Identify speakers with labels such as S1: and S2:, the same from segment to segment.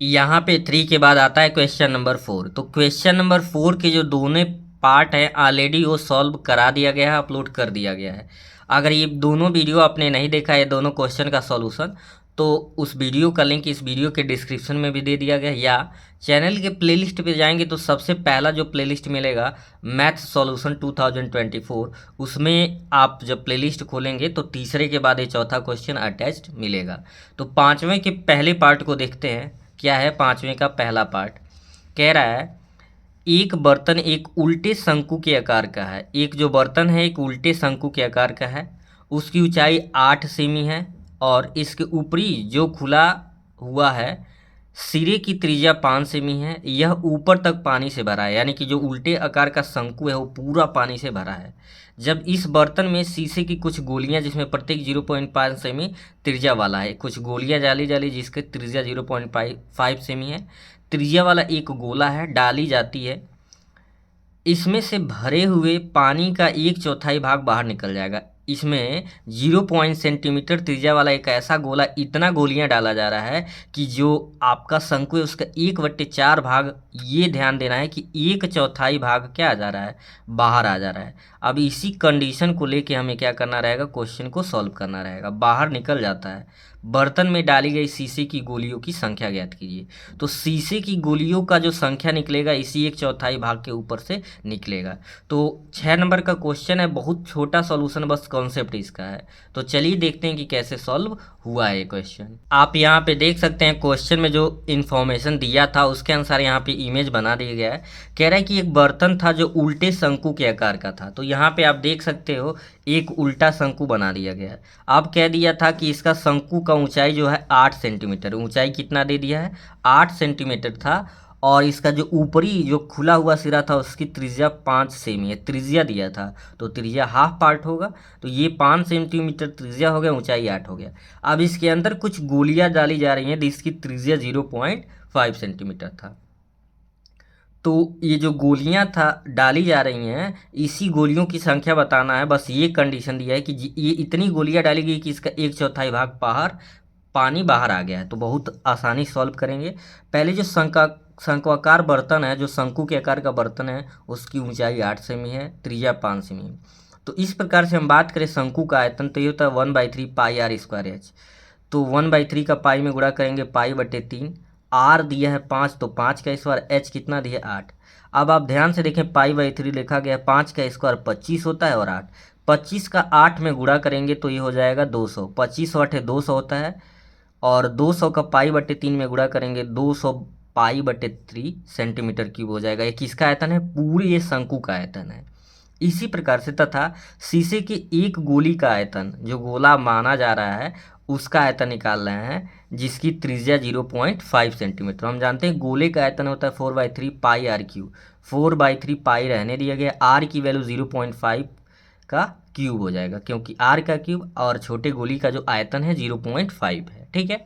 S1: यहाँ पे 3 के बाद आता है क्वेश्चन नंबर 4। तो क्वेश्चन नंबर 4 के जो दोनों पार्ट हैं ऑलरेडी वो सॉल्व करा दिया गया है, अपलोड कर दिया गया है। अगर ये दोनों वीडियो आपने नहीं देखा है, दोनों क्वेश्चन का सॉल्यूशन, तो उस वीडियो का लिंक इस वीडियो के डिस्क्रिप्शन में भी दे दिया गया है, या चैनल के प्लेलिस्ट पे जाएंगे तो सबसे पहला जो प्लेलिस्ट मिलेगा मैथ सॉल्यूशन 2024, उसमें आप जब प्लेलिस्ट खोलेंगे तो तीसरे के बाद ये चौथा क्वेश्चन अटैच्ड मिलेगा। तो पाँचवें के पहले पार्ट को देखते हैं। क्या है पाँचवें का पहला पार्ट? कह रहा है एक बर्तन एक उल्टे शंकु के आकार का है। एक जो बर्तन है एक उल्टे शंकु के आकार का है, उसकी ऊंचाई 8 सेमी है और इसके ऊपरी जो खुला हुआ है सिरे की त्रिज्या 5 सेमी है। यह ऊपर तक पानी से भरा है, यानी कि जो उल्टे आकार का शंकु है वो पूरा पानी से भरा है। जब इस बर्तन में शीशे की कुछ गोलियां जिसमें प्रत्येक 0.5 सेमी त्रिज्या वाला है, कुछ गोलियां जाली जाली जिसकी त्रिज्या 0.5 सेमी है, त्रिज्या वाला एक गोला है, डाली जाती है। इसमें से भरे हुए पानी का एक चौथाई भाग बाहर निकल जाएगा। इसमें 0 सेंटीमीटर त्रिज्या वाला एक ऐसा गोला, इतना गोलियां डाला जा रहा है कि जो आपका शंकु है उसका 1/4 भाग, ये ध्यान देना है कि एक चौथाई भाग क्या आ जा रहा है, बाहर आ जा रहा है। अब इसी कंडीशन को लेके हमें क्या करना रहेगा, क्वेश्चन को सॉल्व करना रहेगा। बाहर निकल जाता है, बर्तन में डाली गई शीशे की गोलियों की संख्या ज्ञात कीजिए। तो शीशे की गोलियों का जो संख्या निकलेगा इसी एक चौथाई भाग के ऊपर से निकलेगा। तो 6 नंबर का क्वेश्चन है, बहुत छोटा सॉल्यूशन, बस कॉन्सेप्ट इसका है। तो चलिए देखते हैं कि कैसे सॉल्व हुआ है ये क्वेश्चन। आप यहाँ पे देख सकते हैं क्वेश्चन में जो इन्फॉर्मेशन दिया था उसके अनुसार यहाँ पे इमेज बना दिया गया है। कह रहा है कि एक बर्तन था जो उल्टे शंकु के आकार का था। तो यहाँ पे आप देख सकते हो एक उल्टा शंकु बना दिया गया है। अब कह दिया था कि इसका शंकु का ऊंचाई जो है 8 सेंटीमीटर, ऊंचाई कितना दे दिया है, 8 सेंटीमीटर था। और इसका जो ऊपरी जो खुला हुआ सिरा था उसकी त्रिज्या 5 सेमी है, त्रिज्या दिया था। तो त्रिज्या हाफ पार्ट होगा, तो ये 5 सेंटीमीटर त्रिज्या हो गया, ऊंचाई 8 हो गया। अब इसके अंदर कुछ गोलियां डाली जा रही हैं जिसकी त्रिज्या 0.5 सेंटीमीटर था। तो ये जो गोलियां था डाली जा रही हैं, इसी गोलियों की संख्या बताना है। बस ये कंडीशन दिया है कि ये इतनी गोलियां डाली गई कि इसका एक चौथाई भाग बाहर, पानी बाहर आ गया है। तो बहुत आसानी सॉल्व करेंगे। पहले जो शंक्वाकार बर्तन है, जो शंकु के आकार का बर्तन है, उसकी ऊंचाई 8 सेमी है, त्रिज्या 5 सेमी है। तो इस प्रकार से हम बात करें शंकु का आयतन, तो ये होता है 1/3 पाई आर स्क्वायर एच। तो 1/3 का पाई में गुणा करेंगे, पाई/3। आर दिया है 5, तो 5 का स्क्वायर, एच कितना दिया है 8। अब आप ध्यान से देखें, पाई/3 लिखा गया, 5 का स्क्वायर 25 होता है और 8, 25 का 8 में गुणा करेंगे तो ये हो जाएगा 200। 25 8 200 होता है, और 200 का पाई/3 में गुणा करेंगे 200 पाई/3 सेंटीमीटर क्यूब हो जाएगा। ये किसका आयतन है, पूरे ये शंकु का आयतन है। इसी प्रकार से तथा शीशे की एक गोली का आयतन, जो गोला माना जा रहा है उसका आयतन निकाल रहे हैं, जिसकी त्रिज्या 0.5 सेंटीमीटर। हम जानते हैं गोले का आयतन होता है 4/3 पाई आर क्यूब। 4/3 पाई रहने दिया गया, आर की वैल्यू 0.5 का क्यूब हो जाएगा, क्योंकि आर का क्यूब और छोटे गोली का जो आयतन है 0.5 है। ठीक है,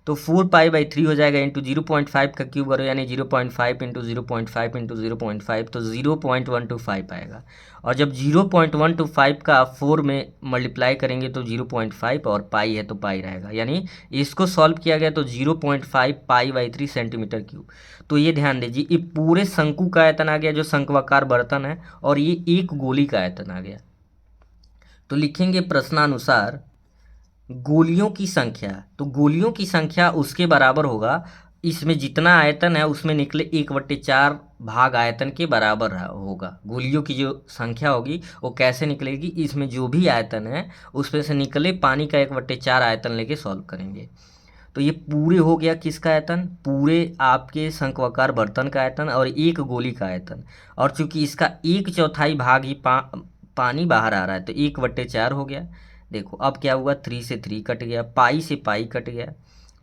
S1: तो 4 पाई/3 हो जाएगा, इंटू 0.5 का क्यूब करो, यानी 0.5 इंटू 0.5 इंटू 0.5, तो 0.125 आएगा। और जब 0.125 का 4 में मल्टीप्लाई करेंगे तो 0.5, और पाई है तो पाई रहेगा, यानी इसको सॉल्व किया गया तो 0.5 पाई/3 सेंटीमीटर क्यूब। तो ये ध्यान दीजिए, ये पूरे शंकु का आयतन आ गया जो शंक्वाकार बर्तन है, और ये एक गोली का आयतन आ गया। तो लिखेंगे प्रश्नानुसार गोलियों की संख्या, तो गोलियों की संख्या उसके बराबर होगा, इसमें जितना आयतन है उसमें निकले 1/4 भाग आयतन के बराबर होगा। गोलियों की जो संख्या होगी वो कैसे निकलेगी, इसमें जो भी आयतन है उसमें से निकले पानी का 1/4 आयतन लेके सॉल्व करेंगे। तो ये पूरे हो गया किसका आयतन, पूरे आपके शंक्वाकार बर्तन का आयतन और एक गोली का आयतन। और चूंकि इसका एक चौथाई भाग ही पानी बाहर आ रहा है तो 1/4 हो गया। देखो अब क्या हुआ, 3 से 3 कट गया, पाई से पाई कट गया,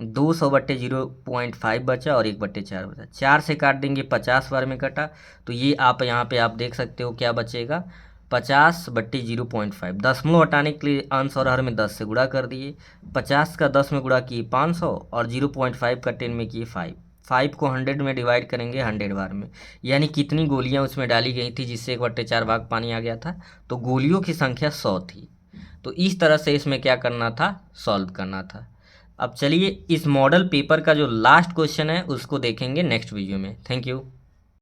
S1: 200/0.5 बचा और 1/4 बचा। 4 से काट देंगे, 50 बार में कटा, तो ये आप यहाँ पे आप देख सकते हो क्या बचेगा, 50/0.5। दशमलव हटाने के लिए अंश और हर में 10 से गुणा कर दिए। 50 का 10 में गुणा किए 500, और 0.5 का 10 में किए 5। 5 को 100 में डिवाइड करेंगे 100 बार में, यानी कितनी गोलियां उसमें डाली गई थी जिससे 1/4 भाग पानी आ गया था, तो गोलियों की संख्या 100 थी। तो इस तरह से इसमें क्या करना था, सॉल्व करना था। अब चलिए इस मॉडल पेपर का जो लास्ट क्वेश्चन है उसको देखेंगे नेक्स्ट वीडियो में। Thank you.